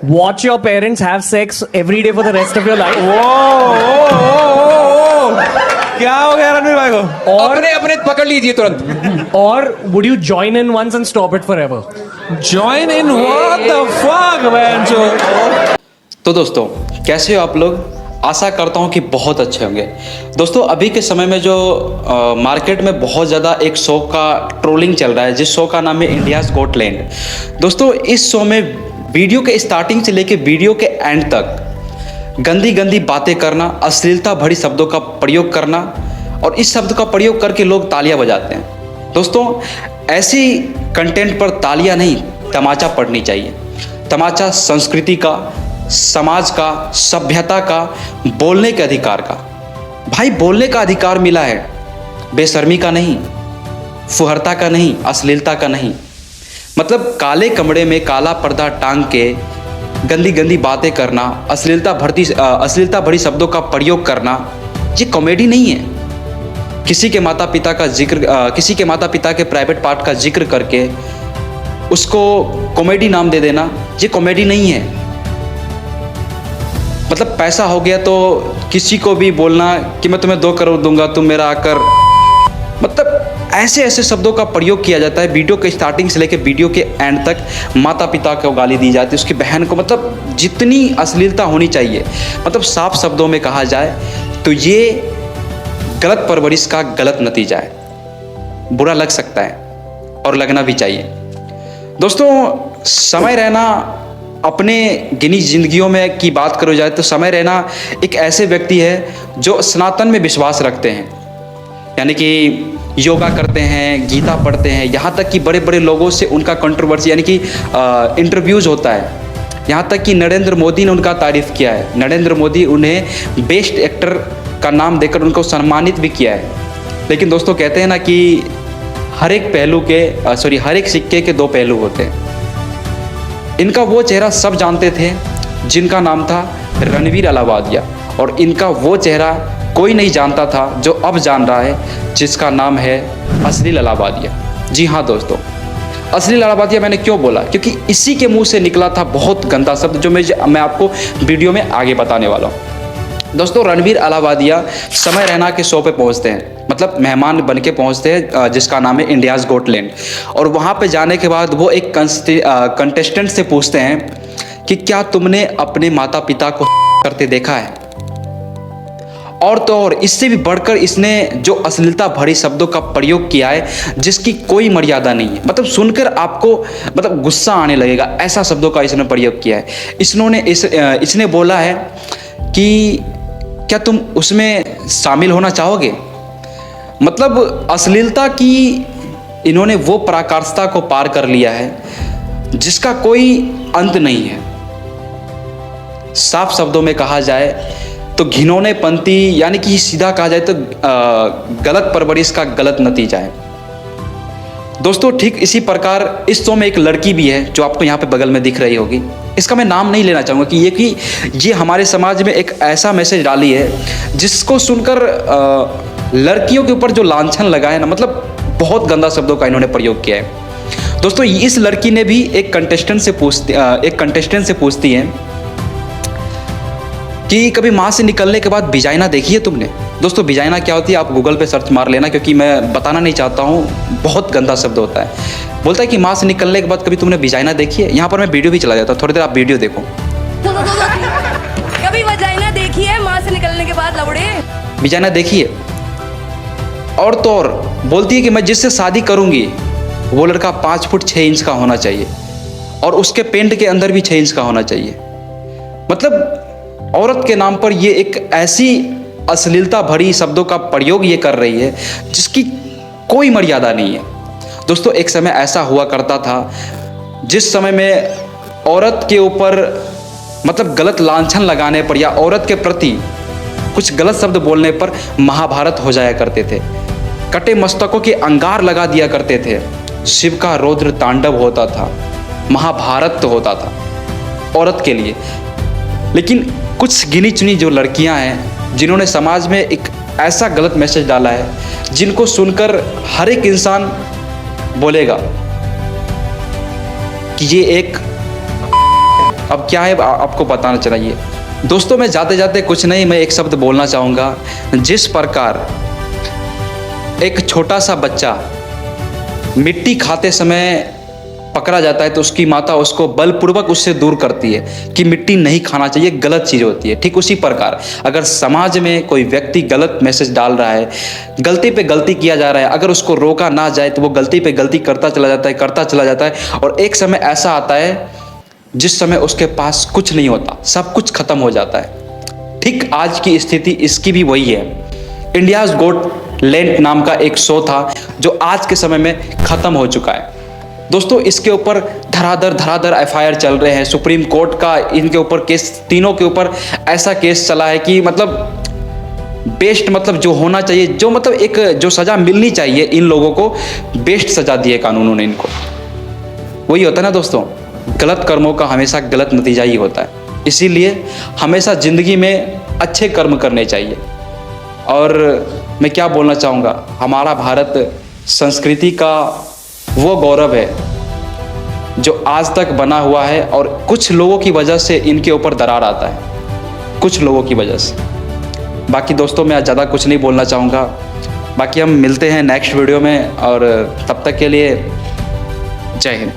watch your parents have sex every day for the rest of your life? क्या हो गया रणवीर भाई को? और अपने अपने पकड़ लीजिए तुरंत। or would you join in once and stop it forever? Join in what the fuck man जो? तो दोस्तों कैसे हो आप लोग? आशा करता हूँ कि बहुत अच्छे होंगे। दोस्तों अभी के समय में जो मार्केट में बहुत ज़्यादा एक शो का ट्रोलिंग चल रहा है, जिस शो का नाम है इंडियाज़ गॉट टैलेंट। दोस्तों इस शो में वीडियो के स्टार्टिंग से लेके वीडियो के एंड तक गंदी गंदी बातें करना, अश्लीलता भरी शब्दों का प्रयोग करना और इस शब्द का प्रयोग करके लोग तालियां बजाते हैं। दोस्तों ऐसी कंटेंट पर तालियां नहीं, तमाचा पड़नी चाहिए। तमाचा संस्कृति का, समाज का, सभ्यता का, बोलने के अधिकार का। भाई बोलने का अधिकार मिला है, बेशर्मी का नहीं, फुहरता का नहीं, अश्लीलता का नहीं। मतलब काले कमरे में काला पर्दा टांग के गंदी गंदी बातें करना, अश्लीलता भरी शब्दों का प्रयोग करना, ये कॉमेडी नहीं है। किसी के माता पिता के प्राइवेट पार्ट का जिक्र करके उसको कॉमेडी नाम दे देना, ये कॉमेडी नहीं है। मतलब पैसा हो गया तो किसी को भी बोलना कि मैं तुम्हें 2 करोड़ दूंगा, तुम मेरा आकर, मतलब ऐसे ऐसे शब्दों का प्रयोग किया जाता है। वीडियो के स्टार्टिंग से लेकर वीडियो के एंड तक माता पिता को गाली दी जाती है, उसकी बहन को। मतलब जितनी अश्लीलता होनी चाहिए, मतलब साफ शब्दों में कहा जाए तो ये गलत परवरिश का गलत नतीजा है। बुरा लग सकता है और लगना भी चाहिए। दोस्तों समय रहना, अपने गिनी जिंदगियों में की बात करो जाए तो समय रहना एक ऐसे व्यक्ति है जो सनातन में विश्वास रखते हैं, यानी कि योगा करते हैं, गीता पढ़ते हैं, यहाँ तक कि बड़े बड़े लोगों से उनका कंट्रोवर्सी यानी कि इंटरव्यूज होता है। यहाँ तक कि नरेंद्र मोदी ने उनका तारीफ़ किया है। नरेंद्र मोदी उन्हें बेस्ट एक्टर का नाम देकर उनको सम्मानित भी किया है। लेकिन दोस्तों कहते हैं ना कि हर एक सिक्के के 2 पहलू होते हैं। इनका वो चेहरा सब जानते थे जिनका नाम था रणवीर अलाहाबादिया, और इनका वो चेहरा कोई नहीं जानता था जो अब जान रहा है, जिसका नाम है अश्लील अलाहाबादिया। जी हाँ दोस्तों, अश्लील अलाहाबादिया मैंने क्यों बोला? क्योंकि इसी के मुंह से निकला था बहुत गंदा शब्द, जो मैं आपको वीडियो में आगे बताने वाला हूँ। दोस्तों रणवीर अलाहाबादिया समय रैना के शो पे पहुँचते हैं, मतलब मेहमान बन के पहुँचते हैं, जिसका नाम है इंडियाज़ गॉट टैलेंट। और वहाँ पे जाने के बाद वो एक कंटेस्टेंट से पूछते हैं कि क्या तुमने अपने माता पिता को करते देखा है? और तो और इससे भी बढ़कर इसने जो अश्लीलता भरी शब्दों का प्रयोग किया है, जिसकी कोई मर्यादा नहीं है। मतलब सुनकर आपको मतलब गुस्सा आने लगेगा, ऐसा शब्दों का इसने प्रयोग किया है। इसने बोला है कि क्या तुम उसमें शामिल होना चाहोगे? मतलब अश्लीलता की इन्होंने वो पराकाष्ठा को पार कर लिया है जिसका कोई अंत नहीं है। साफ शब्दों में कहा जाए तो घिनौने पंथी, यानी कि सीधा कहा जाए तो गलत परवरिश का गलत नतीजा है। दोस्तों ठीक इसी प्रकार इस शो में एक लड़की भी है जो आपको यहाँ पे बगल में दिख रही होगी। इसका मैं नाम नहीं लेना चाहूँगा कि ये हमारे समाज में एक ऐसा मैसेज डाली है जिसको सुनकर लड़कियों के ऊपर जो लांछन लगा है ना, मतलब बहुत गंदा शब्दों का इन्होंने प्रयोग किया है। दोस्तों इस लड़की ने भी एक कंटेस्टेंट से पूछती है कि कभी माँ से निकलने के बाद विजाइना देखी है तुमने? दोस्तों विजाइना क्या होती है आप गूगल पे सर्च मार लेना, क्योंकि मैं बताना नहीं चाहता हूँ, बहुत गंदा शब्द होता है। बोलता है कि माँ से निकलने के बाद कभी तुमने विजाइना देखी है? यहाँ पर मैं वीडियो भी चला जाता हूँ, थोड़ी देर आप वीडियो देखो। कभी वजाइना देखी है माँ से निकलने के बाद लवड़े? विजाइना देखी है। और तो और बोलती है कि मैं जिससे शादी करूँगी वो लड़का 5 फुट 6 इंच का होना चाहिए और उसके पेंट के अंदर भी 6 इंच का होना चाहिए। मतलब औरत के नाम पर ये एक ऐसी अश्लीलता भरी शब्दों का प्रयोग ये कर रही है जिसकी कोई मर्यादा नहीं है। दोस्तों एक समय ऐसा हुआ करता था जिस समय में औरत के ऊपर मतलब गलत लांछन लगाने पर या औरत के प्रति कुछ गलत शब्द बोलने पर महाभारत हो जाया करते थे, कटे मस्तकों के अंगार लगा दिया करते थे, शिव का रौद्र तांडव होता था, महाभारत होता था औरत के लिए। लेकिन कुछ गिनी चुनी जो लड़कियां हैं जिन्होंने समाज में एक ऐसा गलत मैसेज डाला है जिनको सुनकर हर एक इंसान बोलेगा कि ये एक अब क्या है आपको बताना चाहिए। दोस्तों मैं जाते जाते कुछ नहीं, मैं एक शब्द बोलना चाहूँगा। जिस प्रकार एक छोटा सा बच्चा मिट्टी खाते समय पकड़ा जाता है तो उसकी माता उसको बलपूर्वक उससे दूर करती है कि मिट्टी नहीं खाना चाहिए, गलत चीज़ होती है। ठीक उसी प्रकार अगर समाज में कोई व्यक्ति गलत मैसेज डाल रहा है, गलती पे गलती किया जा रहा है, अगर उसको रोका ना जाए तो वो गलती पे गलती करता चला जाता है और एक समय ऐसा आता है जिस समय उसके पास कुछ नहीं होता, सब कुछ खत्म हो जाता है। ठीक आज की स्थिति इसकी भी वही है। इंडियाज गॉट लैंड नाम का एक शो था जो आज के समय में खत्म हो चुका है। दोस्तों इसके ऊपर धराधर एफआईआर चल रहे हैं। सुप्रीम कोर्ट का इनके ऊपर केस, तीनों के ऊपर ऐसा केस चला है कि मतलब बेस्ट, मतलब जो होना चाहिए, जो मतलब एक जो सज़ा मिलनी चाहिए इन लोगों को, बेस्ट सज़ा दी है कानूनों ने इनको। वही होता है ना दोस्तों, गलत कर्मों का हमेशा गलत नतीजा ही होता है। इसीलिए हमेशा ज़िंदगी में अच्छे कर्म करने चाहिए। और मैं क्या बोलना चाहूँगा, हमारा भारत संस्कृति का वो गौरव है जो आज तक बना हुआ है और कुछ लोगों की वजह से इनके ऊपर दरार आता है, कुछ लोगों की वजह से। बाकी दोस्तों मैं ज़्यादा कुछ नहीं बोलना चाहूँगा। बाकी हम मिलते हैं नेक्स्ट वीडियो में और तब तक के लिए जय हिंद।